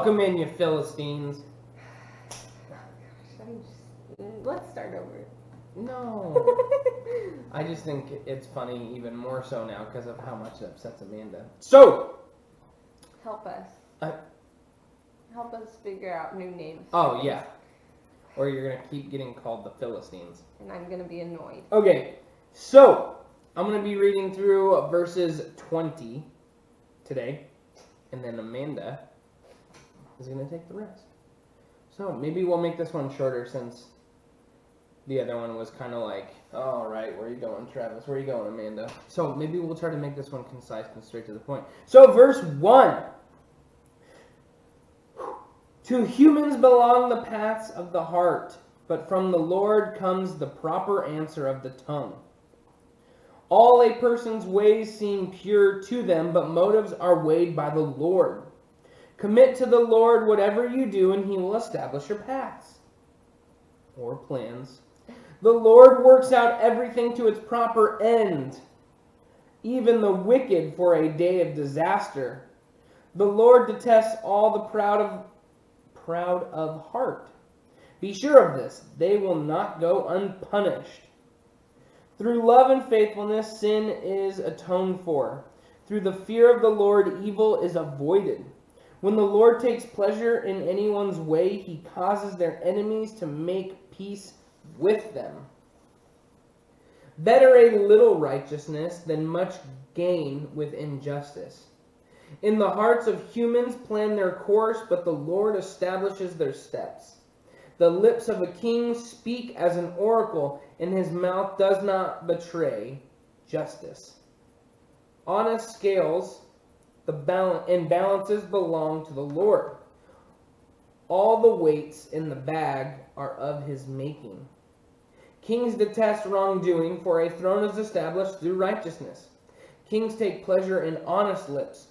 Welcome in, you Philistines. Let's start over. No. I just think it's funny even more so now because of how much it upsets Amanda. So. Help us. Help us figure out new names. Oh, yeah. Or you're going to keep getting called the Philistines. And I'm going to be annoyed. Okay. So, I'm going to be reading through verses 20 today. And then Amanda is going to take the rest. So, maybe we'll make this one shorter since the other one was kind of like, oh, all right, where are you going, Travis? Where are you going, Amanda? So, maybe we'll try to make this one concise and straight to the point. So, verse 1. To humans belong the paths of the heart, but from the Lord comes the proper answer of the tongue. All a person's ways seem pure to them, but motives are weighed by the Lord. Commit to the Lord whatever you do, and he will establish your paths or plans. The Lord works out everything to its proper end, even the wicked for a day of disaster. The Lord detests all the proud of heart. Be sure of this, they will not go unpunished. Through love and faithfulness, sin is atoned for. Through the fear of the Lord, evil is avoided. When the Lord takes pleasure in anyone's way, he causes their enemies to make peace with them. Better a little righteousness than much gain with injustice. In the hearts of humans plan their course, but the Lord establishes their steps. The lips of a king speak as an oracle, and his mouth does not betray justice. Honest scales and balances belong to the Lord. All the weights in the bag are of his making. Kings detest wrongdoing, for a throne is established through righteousness. Kings take pleasure in honest lips.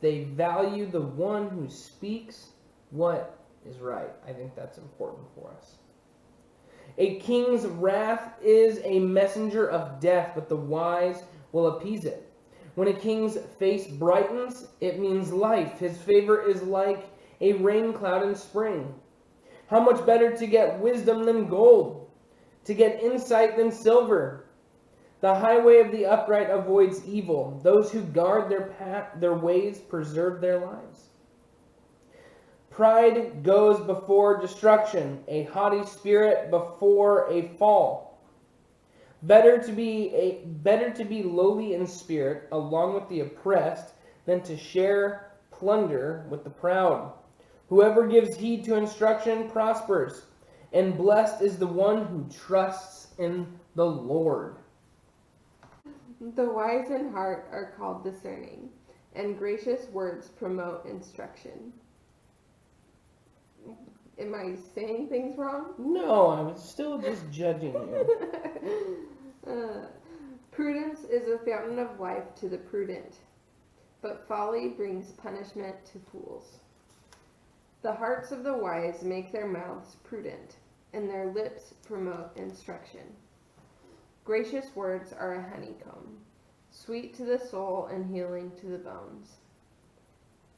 They value the one who speaks what is right. I think that's important for us. A king's wrath is a messenger of death, but the wise will appease it. When a king's face brightens, it means life. His favor is like a rain cloud in spring. How much better to get wisdom than gold, to get insight than silver. The highway of the upright avoids evil. Those who guard their ways preserve their lives. Pride goes before destruction, a haughty spirit before a fall. Better to be lowly in spirit, along with the oppressed, than to share plunder with the proud. Whoever gives heed to instruction prospers, and blessed is the one who trusts in the Lord. The wise in heart are called discerning, and gracious words promote instruction. Am I saying things wrong? No, I'm still just judging you. Prudence is a fountain of life to the prudent, but folly brings punishment to fools. The hearts of the wise make their mouths prudent, and their lips promote instruction. Gracious words are a honeycomb, sweet to the soul and healing to the bones.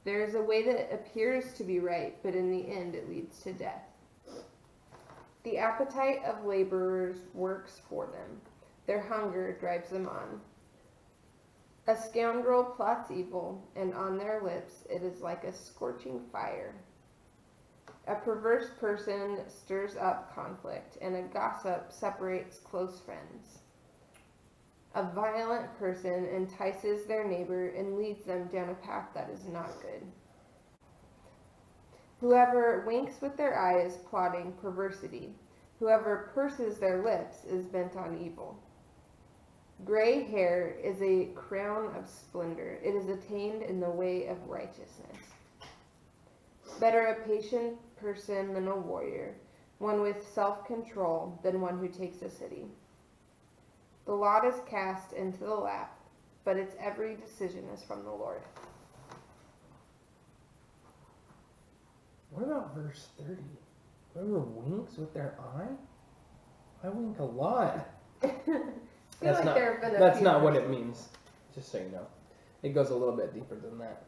There is a way that appears to be right, but in the end it leads to death. The appetite of laborers works for them. Their hunger drives them on. A scoundrel plots evil, and on their lips it is like a scorching fire. A perverse person stirs up conflict, and a gossip separates close friends. A violent person entices their neighbor and leads them down a path that is not good. Whoever winks with their eye is plotting perversity. Whoever purses their lips is bent on evil. Gray hair is a crown of splendor. It is attained in the way of righteousness. Better a patient person than a warrior, one with self-control than one who takes a city. The lot is cast into the lap, but its every decision is from the Lord. What about verse 30? Whoever winks with their eye? I wink a lot. That's not what it means, just so you know. It goes a little bit deeper than that.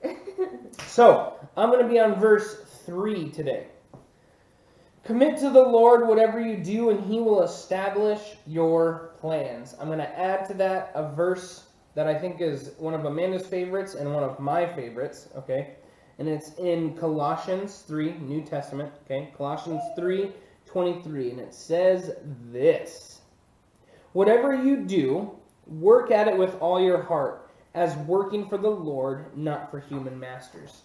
So, I'm going to be on verse 3 today. Commit to the Lord whatever you do, and he will establish your plans. I'm going to add to that a verse that I think is one of Amanda's favorites and one of my favorites, okay? And it's in Colossians 3, New Testament, okay? Colossians 3:23, and it says this: whatever you do, work at it with all your heart, as working for the Lord, not for human masters.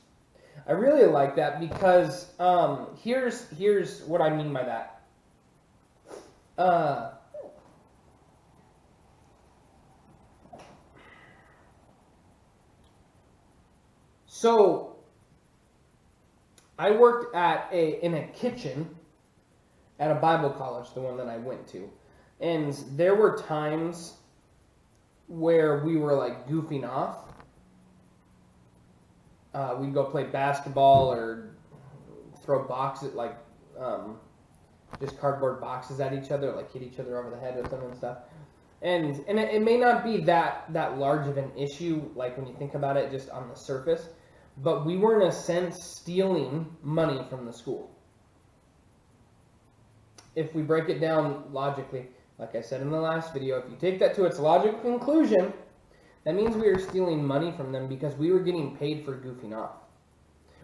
I really like that because here's what I mean by that. So I worked in a kitchen at a Bible college, the one that I went to, and there were times where we were like goofing off. We'd go play basketball or throw boxes, like just cardboard boxes at each other, like hit each other over the head with them and stuff. And it may not be that large of an issue, like when you think about it just on the surface, but we were in a sense stealing money from the school. If we break it down logically, like I said in the last video, if you take that to its logical conclusion, that means we were stealing money from them because we were getting paid for goofing off.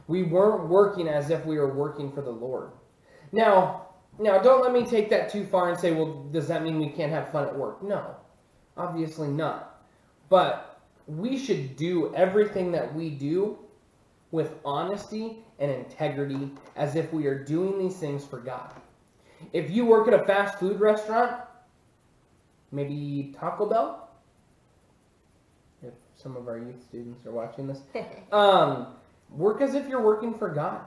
We weren't working as if we were working for the Lord. Now, don't let me take that too far and say, well, does that mean we can't have fun at work? No, obviously not. But we should do everything that we do with honesty and integrity as if we are doing these things for God. If you work at a fast food restaurant, maybe Taco Bell, if some of our youth students are watching this, work as if you're working for God.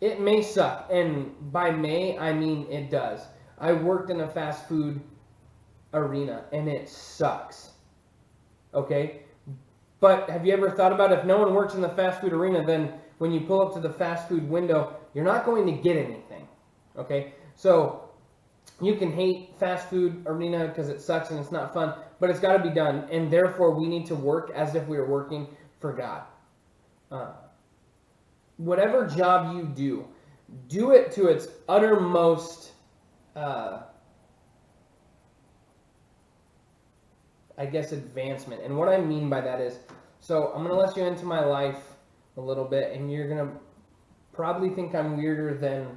It may suck, and by may, I mean it does. I worked in a fast food arena, and it sucks. Okay? But have you ever thought about if no one works in the fast food arena, then when you pull up to the fast food window, you're not going to get anything. Okay? So, you can hate fast food arena because it sucks and it's not fun, but it's got to be done, and therefore we need to work as if we are working for God. Whatever job you do it to its uttermost, advancement. And what I mean by that is, so I'm going to let you into my life a little bit, and you're going to probably think I'm weirder than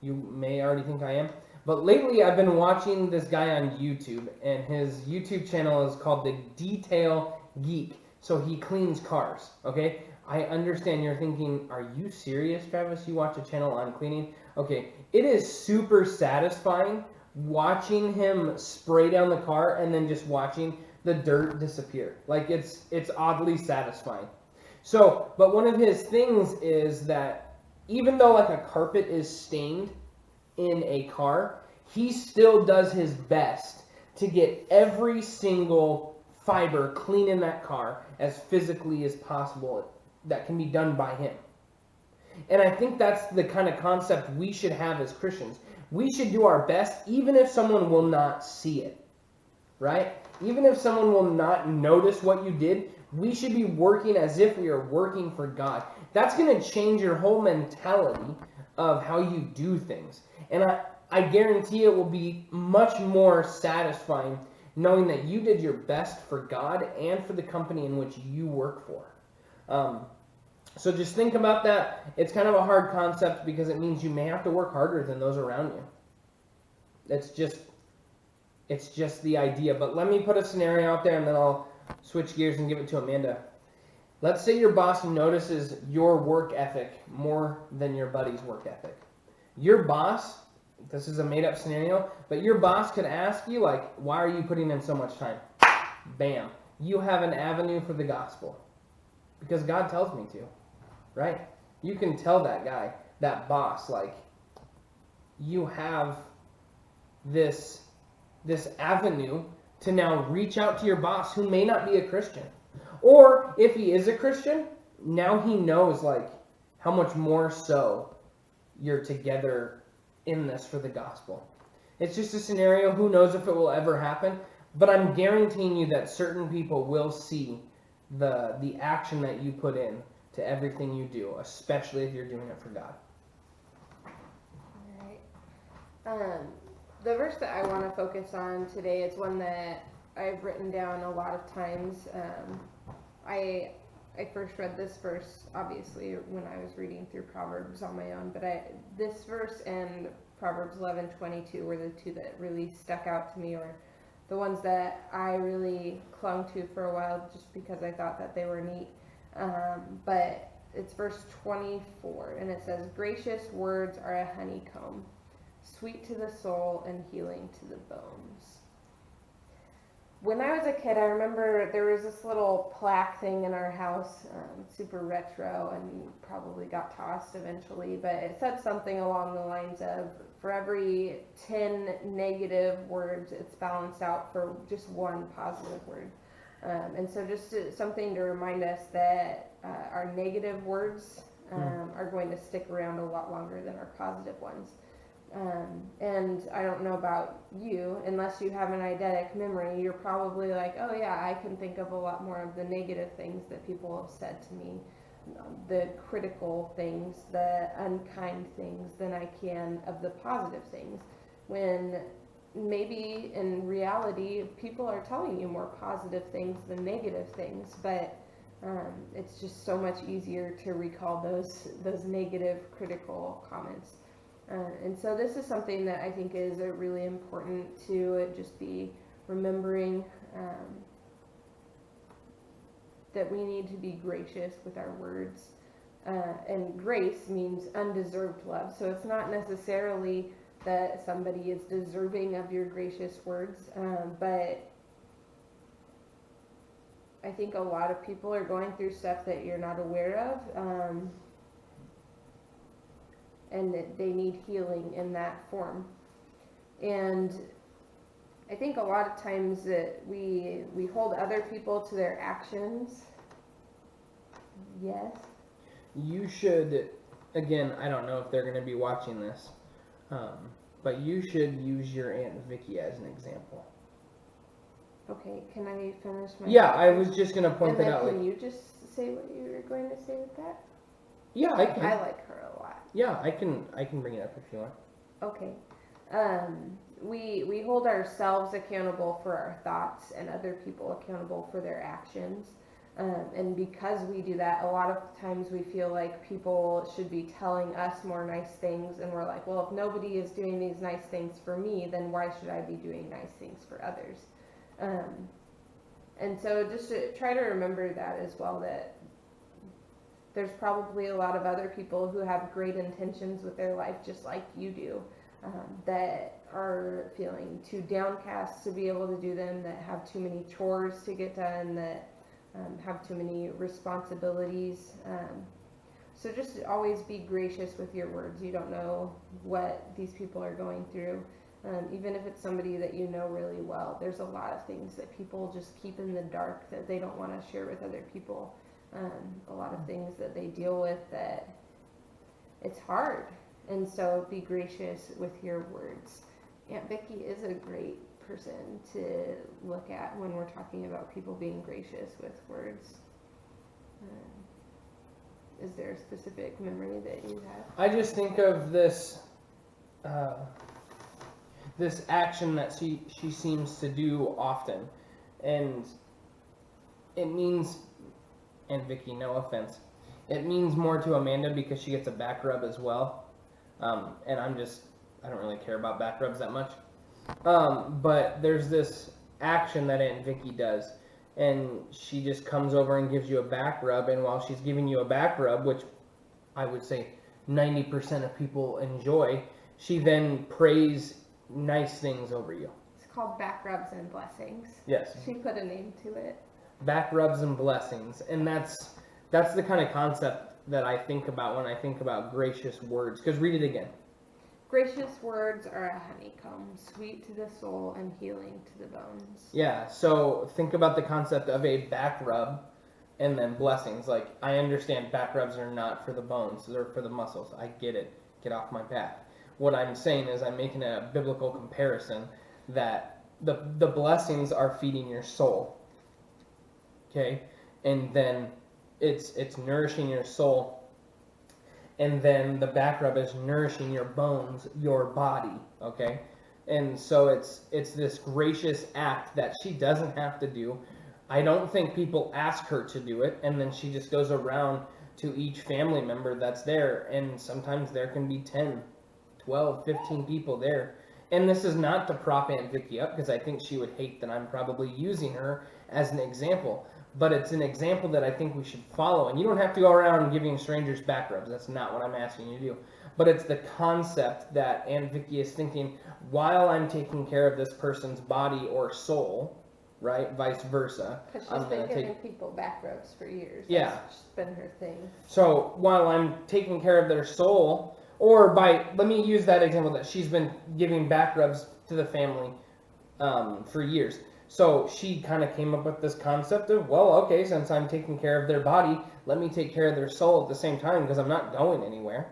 you may already think I am. But lately I've been watching this guy on YouTube, and his YouTube channel is called The Detail Geek. So he cleans cars, okay? I understand you're thinking, are you serious, Travis? You watch a channel on cleaning? Okay, it is super satisfying watching him spray down the car and then just watching the dirt disappear. Like, it's oddly satisfying. So, but one of his things is that even though like a carpet is stained in a car, he still does his best to get every single fiber clean in that car as physically as possible that can be done by him. And I think that's the kind of concept we should have as Christians. We should do our best even if someone will not see it, right? Even if someone will not notice what you did, we should be working as if we are working for God. That's going to change your whole mentality of how you do things. And I guarantee it will be much more satisfying knowing that you did your best for God and for the company in which you work for. So just think about that. It's kind of a hard concept because it means you may have to work harder than those around you. It's just the idea. But let me put a scenario out there and then I'll switch gears and give it to Amanda. Let's say your boss notices your work ethic more than your buddy's work ethic. Your boss, this is a made-up scenario, but your boss could ask you, like, why are you putting in so much time? Bam. You have an avenue for the gospel. Because God tells me to, right? You can tell that guy, that boss, like, you have this avenue to now reach out to your boss who may not be a Christian. Or if he is a Christian, now he knows, like, how much more so you're together in this for the gospel. It's just a scenario. Who knows if it will ever happen? But I'm guaranteeing you that certain people will see the action that you put in to everything you do, especially if you're doing it for God. Alright. The verse that I want to focus on today is one that I've written down a lot of times. I first read this verse obviously when I was reading through Proverbs on my own, but this verse and Proverbs 11:22 were the two that really stuck out to me, or the ones that I really clung to for a while just because I thought that they were neat. But it's verse 24, and it says, "Gracious words are a honeycomb, sweet to the soul and healing to the bones." When I was a kid, I remember there was this little plaque thing in our house, super retro, and probably got tossed eventually, but it said something along the lines of, for every 10 negative words, it's balanced out for just one positive word. And so just something to remind us that our negative words are going to stick around a lot longer than our positive ones. And I don't know about you, unless you have an eidetic memory, you're probably like, oh yeah, I can think of a lot more of the negative things that people have said to me, the critical things, the unkind things, than I can of the positive things. When maybe in reality, people are telling you more positive things than negative things, but it's just so much easier to recall those negative, critical comments. And so this is something that I think is really important to just be remembering, that we need to be gracious with our words. And grace means undeserved love. So it's not necessarily that somebody is deserving of your gracious words, but I think a lot of people are going through stuff that you're not aware of. And that they need healing in that form. And I think a lot of times that we hold other people to their actions. Yes. You should, again, I don't know if they're going to be watching this, but you should use your Aunt Vicky as an example. Okay, can I finish my... Yeah, I was just going to point that out. Can you just say what you were going to say with that? Yeah, I can. I like her a lot. Yeah, I can bring it up if you want. Okay. We hold ourselves accountable for our thoughts and other people accountable for their actions. And because we do that, a lot of times we feel like people should be telling us more nice things, and we're like, well, if nobody is doing these nice things for me, then why should I be doing nice things for others? And so just to try to remember that as well, that there's probably a lot of other people who have great intentions with their life, just like you do, that are feeling too downcast to be able to do them, that have too many chores to get done, that have too many responsibilities. So just always be gracious with your words. You don't know what these people are going through. Even if it's somebody that you know really well, there's a lot of things that people just keep in the dark that they don't want to share with other people. A lot of things that they deal with that it's hard. And so be gracious with your words. Aunt Vicky is a great person to look at when we're talking about people being gracious with words. Is there a specific memory that you have? I just think of this this action that she seems to do often, and it means, and Vicky, no offense, it means more to Amanda because she gets a back rub as well, and I don't really care about back rubs that much, but there's this action that Aunt Vicky does, and she just comes over and gives you a back rub, and while she's giving you a back rub, which I would say 90% of people enjoy, she then prays nice things over you. It's called back rubs and blessings. Yes. She put a name to it. Back rubs and blessings, and that's the kind of concept that I think about when I think about gracious words. Because read it again. Gracious words are a honeycomb, sweet to the soul and healing to the bones. Yeah, so think about the concept of a back rub and then blessings. Like, I understand back rubs are not for the bones, they're for the muscles. I get it. Get off my back. What I'm saying is I'm making a biblical comparison that the blessings are feeding your soul. Okay? And then it's nourishing your soul. And then the back rub is nourishing your bones, your body, okay? And so it's this gracious act that she doesn't have to do. I don't think people ask her to do it, and then she just goes around to each family member that's there, and sometimes there can be 10, 12, 15 people there. And this is not to prop Aunt Vicky up, because I think she would hate that I'm probably using her as an example. But it's an example that I think we should follow. And you don't have to go around giving strangers back rubs. That's not what I'm asking you to do. But it's the concept that Aunt Vicky is thinking, while I'm taking care of this person's body or soul, right, vice versa. Because she's been giving people back rubs for years. Yeah. That's been her thing. So while I'm taking care of their soul, or let me use that example that she's been giving back rubs to the family for years. So she kind of came up with this concept of, well, okay, since I'm taking care of their body, let me take care of their soul at the same time because I'm not going anywhere.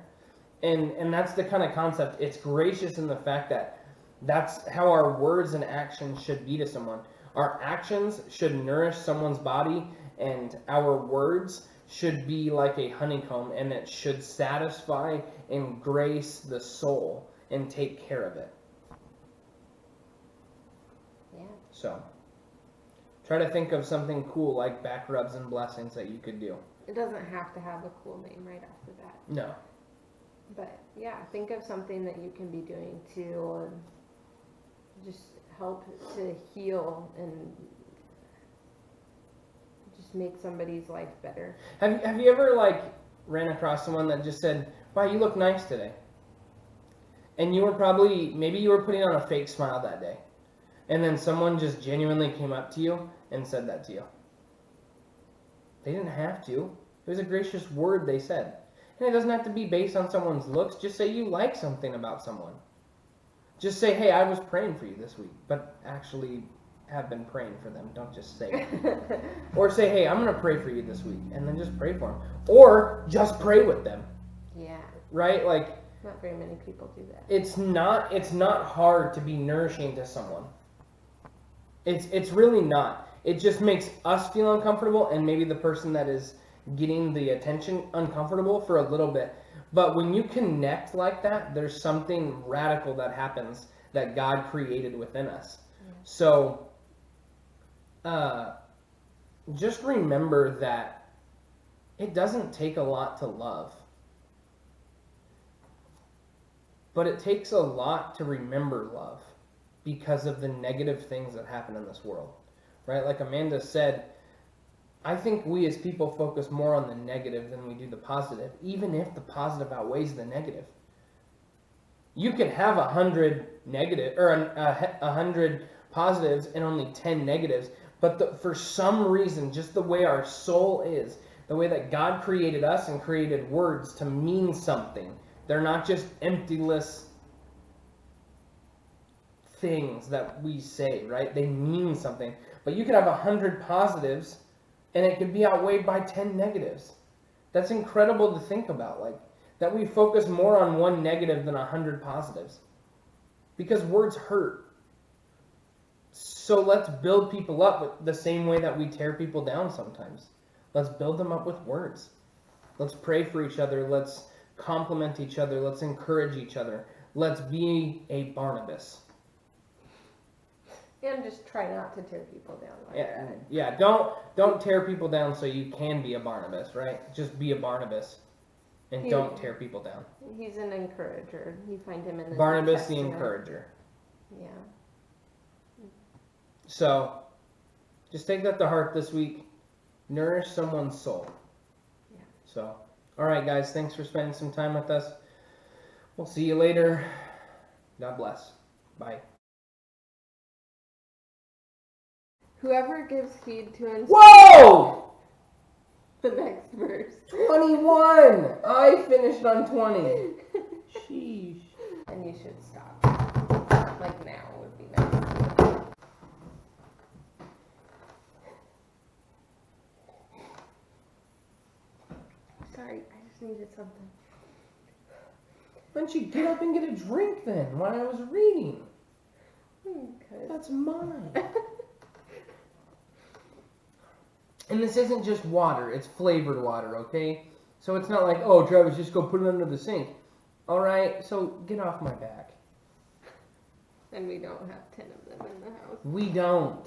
And that's the kind of concept. It's gracious in the fact that that's how our words and actions should be to someone. Our actions should nourish someone's body, and our words should be like a honeycomb, and it should satisfy and grace the soul and take care of it. Yeah. So, try to think of something cool like back rubs and blessings that you could do. It doesn't have to have a cool name right off the bat. No. But yeah, think of something that you can be doing to just help to heal and just make somebody's life better. Have you ever ran across someone that just said, "Wow, you look nice today," and you were maybe you were putting on a fake smile that day, and then someone just genuinely came up to you and said that to you? They didn't have to. It was a gracious word they said. And it doesn't have to be based on someone's looks. Just say you like something about someone. Just say, "Hey, I was praying for you this week," but actually have been praying for them. Don't just say it. Or say, "Hey, I'm going to pray for you this week," and then just pray for them. Or just pray with them. Yeah. Right? Not very many people do that. It's not hard to be nourishing to someone. It's really not. It just makes us feel uncomfortable, and maybe the person that is getting the attention uncomfortable for a little bit. But when you connect like that, there's something radical that happens that God created within us. Yeah. So just remember that it doesn't take a lot to love. But it takes a lot to remember love because of the negative things that happen in this world. Right? Like Amanda said, I think we as people focus more on the negative than we do the positive, even if the positive outweighs the negative. You can have 100 negative or 100 positives and only 10 negatives, but for some reason, just the way our soul is, the way that God created us and created words to mean something. They're not just emptyless things that we say, right? They mean something. But you could have 100 positives and it could be outweighed by 10 negatives. That's incredible to think about, that we focus more on one negative than 100 positives. Because words hurt. So let's build people up the same way that we tear people down sometimes. Let's build them up with words. Let's pray for each other. Let's compliment each other. Let's encourage each other. Let's be a Barnabas. And just try not to tear people down like that. Yeah, don't tear people down so you can be a Barnabas, right? Just be a Barnabas and don't tear people down. He's an encourager. You find him in the Barnabas the encourager. Yeah. So, just take that to heart this week. Nourish someone's soul. Yeah. So, all right, guys, thanks for spending some time with us. We'll see you later. God bless. Bye. Whoever gives heed to instruction. Whoa! The next verse. 21! I finished on 20. Sheesh. And you should stop. Like now would be nice. Sorry, I just needed something. Why don't you get up and get a drink then while I was reading? Okay. That's mine. And this isn't just water, it's flavored water, okay? So it's not like, oh, Travis, just go put it under the sink. All right, so get off my back. And we don't have 10 of them in the house. We don't.